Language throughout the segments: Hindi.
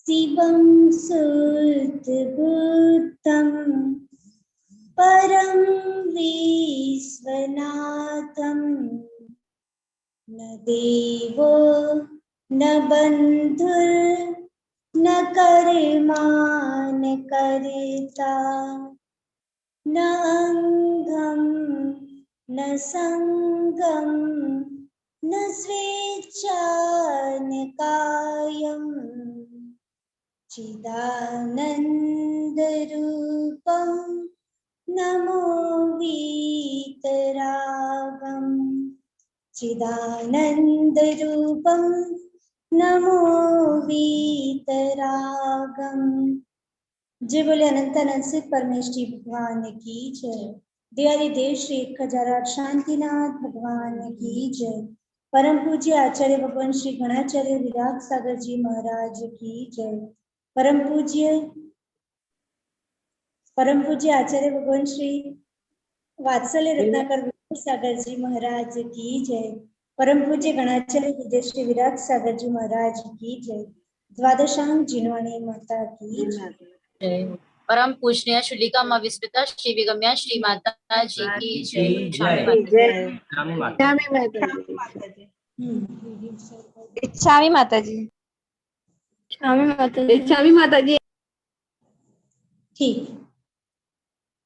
शिवं सुतबुद्धं परं विश्वनाथं न देवो न बन्धुर्न कर्मा न कर्ता न अङ्गं न सङ्गं न स्वेच्छा न कायम् चिदानन्दरूपं नमो वीतरागम् चिदानन्दरूपं नमो वीतरागम्। जय बोले अनंत अनंत परमेश्वरी भगवान की जय। देवादिदेव श्री 1008 शांतिनाथ भगवान की जय। परम पूज्य आचार्य भगवान श्री गणाचार्य विराग सागर जी महाराज की जय। परम पूज्य आचार्य भगवान श्री वात्सल्य रत्नाकर विराग सागर जी महाराज की जय। परम पूज्य गणाचार्य विजय श्री विराग सागर जी महाराज की जय। द्वादशांग जिनवाणी माता की जय। परम पूजनीय श्रीलिका माँ विस्मिता श्री विगम्या श्री माता जी की जय। इच्छामी माता जी। ठीक,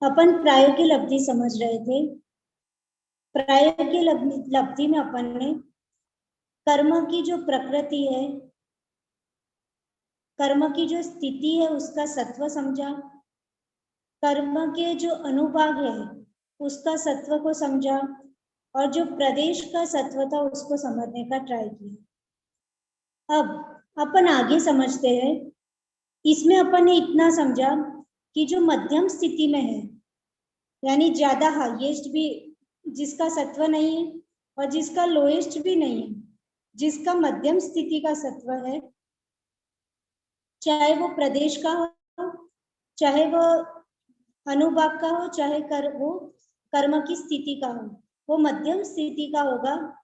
अपन प्रायोगिक लब्धि समझ रहे थे। प्रायोगिक लब्धि में अपन ने कर्म की जो प्रकृति है, कर्म की जो स्थिति है उसका सत्व समझा, कर्म के जो अनुभाग है उसका सत्व को समझा, और जो प्रदेश का सत्व था उसको समझने का ट्राई किया। अब अपन आगे समझते हैं। इसमें अपन ने इतना समझा कि जो मध्यम स्थिति में है, यानी ज्यादा हाईएस्ट भी जिसका सत्व नहीं है और जिसका लोएस्ट भी नहीं है, जिसका मध्यम स्थिति का सत्व है, चाहे वो प्रदेश का हो, चाहे वो अनुभाग का हो, चाहे वो कर्म की स्थिति का हो, वो मध्यम स्थिति का होगा,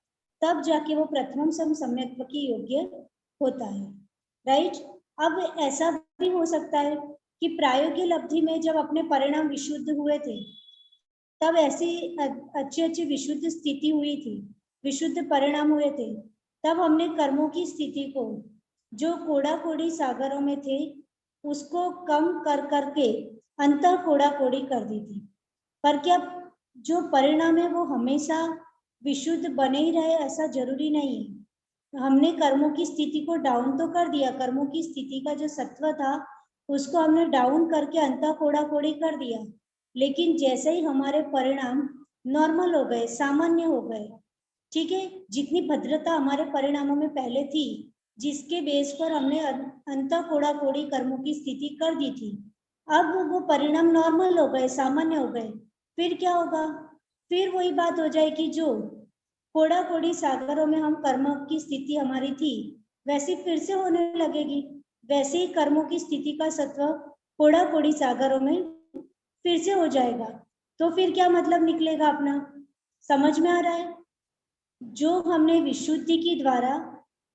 तब जाके वो प्रथम सम्यक्त्व की योग्य होता है। राइट। अब ऐसा भी हो सकता है कि प्रायोगिक लब्धि में जब अपने परिणाम विशुद्ध हुए थे, तब ऐसी अच्छी विशुद्ध स्थिति हुई थी, विशुद्ध परिणाम हुए थे, तब हमने कर्मों की स्थिति को जो कोड़ा कोड़ी सागरों में थे उसको कम कर करके अंतर कोड़ा कोड़ी कर दी थी। पर क्या जो परिणाम है वो हमेशा विशुद्ध बने ही रहे, ऐसा जरूरी नहीं है। हमने कर्मों की स्थिति को डाउन तो कर दिया, कर्मों की स्थिति का जो सत्व था उसको हमने डाउन करके अंतर कोड़ा कोड़ी कर दिया, लेकिन जैसे ही हमारे परिणाम नॉर्मल हो गए, सामान्य हो गए, ठीक है, जितनी भद्रता हमारे परिणामों में पहले थी, जिसके बेस पर हमने अंतर कोड़ा कोड़ी कर्मों की स्थिति कर दी थी, अब वो परिणाम नॉर्मल हो गए, सामान्य हो गए, फिर क्या होगा? फिर वही बात हो जाएगी जो कोड़ा कोड़ी सागरों में हम कर्म की स्थिति हमारी थी वैसी फिर से होने लगेगी। वैसे ही कर्मों की स्थिति का सत्व कोड़ा कोड़ी सागरों में फिर से हो जाएगा। तो फिर क्या मतलब निकलेगा अपना? समझ में आ रहा है? जो हमने विशुद्धि के द्वारा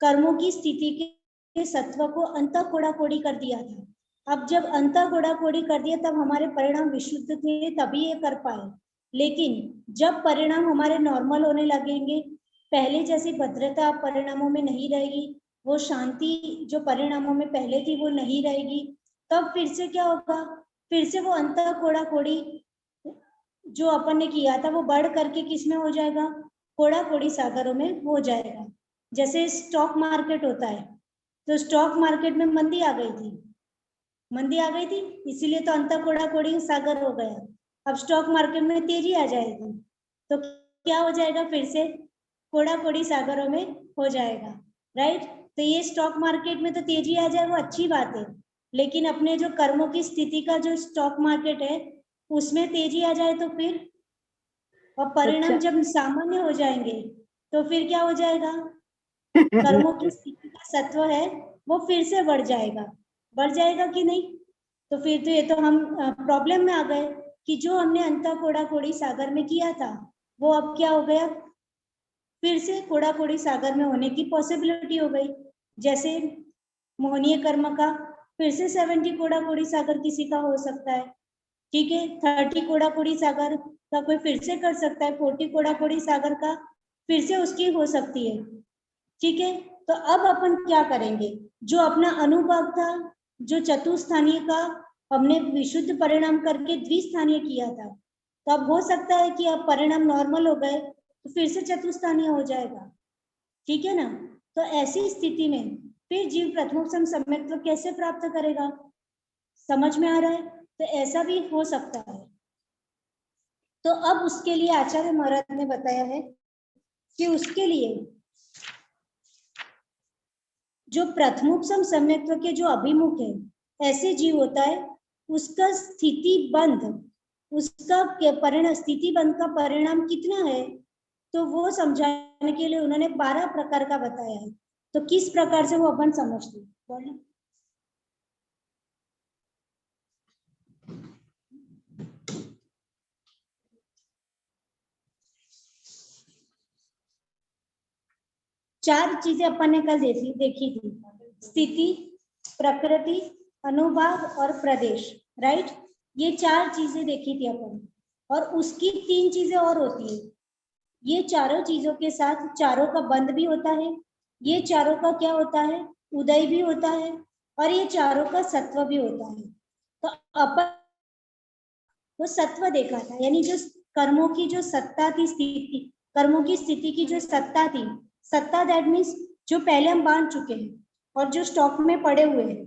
कर्मों की स्थिति के सत्व को अंतर कोड़ा कोड़ी कर दिया था, अब जब अंतर कोड़ा कोड़ी कर दिया तब हमारे परिणाम विशुद्ध थे, तभी ये कर पाए। लेकिन जब परिणाम हमारे नॉर्मल होने लगेंगे, पहले जैसी भद्रता परिणामों में नहीं रहेगी, वो शांति जो परिणामों में पहले थी वो नहीं रहेगी, तब फिर से क्या होगा? फिर से वो अंतर कोड़ा कोड़ी जो अपन ने किया था वो बढ़ करके किस में हो जाएगा? कोड़ा कोड़ी सागरों में हो जाएगा। जैसे स्टॉक मार्केट होता है, तो स्टॉक मार्केट में मंदी आ गई थी, मंदी आ गई थी, इसीलिए तो अंतर कोड़ा कोड़ी सागर हो गया। अब स्टॉक मार्केट में तेजी आ जाएगी तो क्या हो जाएगा? फिर से कोड़ा कोड़ी सागरों में हो जाएगा। राइट। तो ये स्टॉक मार्केट में तो तेजी आ जाए वो अच्छी बात है, लेकिन अपने जो कर्मों की स्थिति का जो स्टॉक मार्केट है उसमें तेजी आ जाए तो फिर, और परिणाम जब सामान्य हो जाएंगे तो फिर क्या हो जाएगा? कर्मों की स्थिति का सत्व है वो फिर से बढ़ जाएगा। बढ़ जाएगा कि नहीं? तो फिर तो ये तो हम प्रॉब्लम में आ गए कि जो हमने अंतर कोड़ा कोड़ी सागर में किया था वो अब क्या हो गया? फिर से कोड़ा कोड़ी सागर में होने की पॉसिबिलिटी हो गई। जैसे मोहनीय कर्म का फिर से 70 कोड़ा कोड़ी सागर किसी का हो सकता है, ठीक है। 30 कोड़ा कोड़ी सागर का कोई फिर से कर सकता है, 40 कोड़ा कोड़ी सागर का फिर से उसकी हो सकती है, ठीक है। तो अब अपन क्या करेंगे, जो अपना अनुभाग था, जो चतुस्थानीय का हमने विशुद्ध परिणाम करके द्विस्थानीय किया था, तो अब हो सकता है कि अब परिणाम नॉर्मल हो गए तो फिर से चतुस्थानीय हो जाएगा, ठीक है ना। तो ऐसी स्थिति में फिर जीव प्रथमोपसम सम्यक्त्व कैसे प्राप्त करेगा, समझ में आ रहा है। तो ऐसा भी हो सकता है। तो अब उसके लिए आचार्य महाराज ने बताया है कि उसके लिए जो प्रथमोपसम सम्यक्त्व के जो अभिमुख है, ऐसे जीव होता है, उसका स्थिति बंध, उसका परिणाम, स्थिति बंध का परिणाम कितना है, तो वो समझाने के लिए उन्होंने 12 प्रकार का बताया है। तो किस प्रकार से वो अपन समझते हैं, बोलो। चार चीजें अपन ने कल देखी थी, स्थिति, प्रकृति, अनुभाग और प्रदेश, राइट। ये चार चीजें देखी थी अपन, और उसकी 3 चीजें और होती है। ये चारों चीजों के साथ चारों का बंध भी होता है, ये चारों का क्या होता है, उदय भी होता है, और ये चारों का सत्व भी होता है। तो अपन वो सत्व देखा था, यानी जो कर्मों की जो सत्ता थी, स्थिति, कर्मों की स्थिति की जो सत्ता थी, सत्ता दैट मीन्स जो पहले हम बांध चुके हैं और जो स्टॉक में पड़े हुए हैं,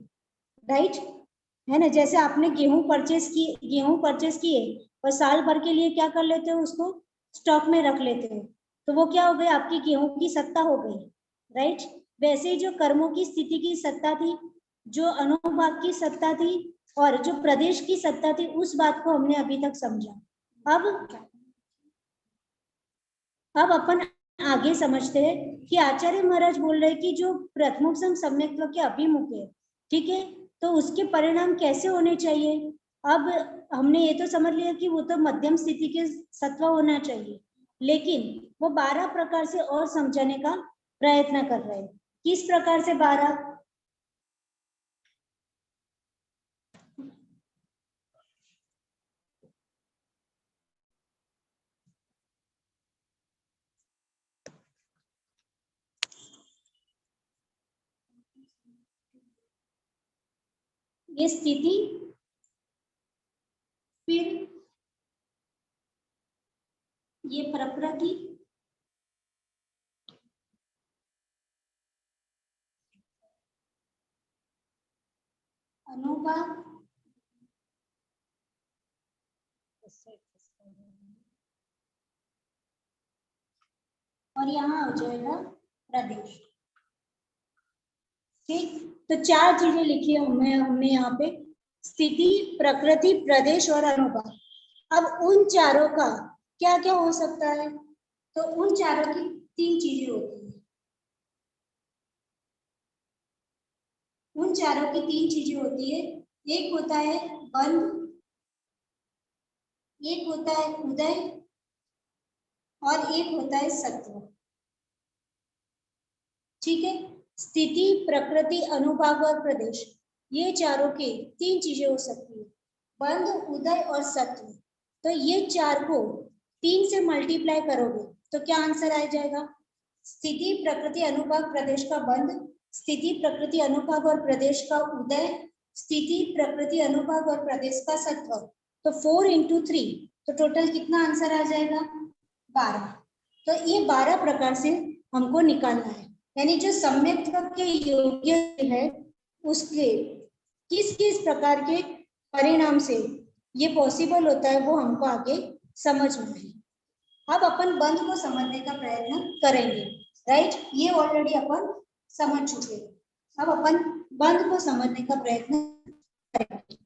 राइट, है ना। जैसे आपने गेहूं परचेस किए और साल भर के लिए क्या कर लेते हो, उसको स्टॉक में रख लेते हो, तो वो क्या हो गई, आपकी गेहूं की सत्ता हो गई, राइट। वैसे ही जो कर्मों की स्थिति की सत्ता थी, जो अनुभाग की सत्ता थी और जो प्रदेश की सत्ता थी, उस बात को हमने अभी तक समझा। अब अपन आगे समझते हैं कि आचार्य महाराज बोल रहे हैं कि जो प्रथमोपसम सम्यक्त्व के अभिमुख है, ठीक है, तो उसके परिणाम कैसे होने चाहिए। अब हमने ये तो समझ लिया कि वो तो मध्यम स्थिति के सत्व होना चाहिए, लेकिन वो 12 प्रकार से और समझाने का प्रयत्न कर रहे हैं। किस प्रकार से 12? ये स्थिति, फिर ये प्रकृति, अनुभाग, और यहाँ हो जाएगा प्रदेश, ठीक। तो 4 चीजें लिखी है हमने यहाँ पे, स्थिति, प्रकृति, प्रदेश और अनुभाग। अब उन चारों का क्या क्या हो सकता है, तो उन चारों की 3 चीजें होती है। उन चारों की 3 चीजें होती है, एक होता है बंध, एक होता है उदय, और एक होता है सत्व, ठीक है। स्थिति, प्रकृति, अनुभाग और प्रदेश, ये चारों के 3 चीजें हो सकती है, बंध, उदय और सत्व। तो ये 4 को 3 से मल्टीप्लाई करोगे तो क्या आंसर आ जाएगा, स्थिति, प्रकृति, अनुभाग, प्रदेश का बंध, स्थिति, प्रकृति, अनुभाग और प्रदेश का उदय, स्थिति, प्रकृति, अनुभाग और प्रदेश का सत्व। तो 4 into 3, तो टोटल कितना आंसर आ जाएगा, 12। तो ये 12 प्रकार से हमको निकालना है, यानी जो सम्यक्त्व के योग्य है उसके किस किस प्रकार के परिणाम से ये पॉसिबल होता है, वो हमको आगे समझना है। अब अपन बंध को समझने का प्रयत्न करेंगे, राइट। ये ऑलरेडी अपन समझ चुके हैं, अब अपन बंध को समझने का प्रयत्न करेंगे।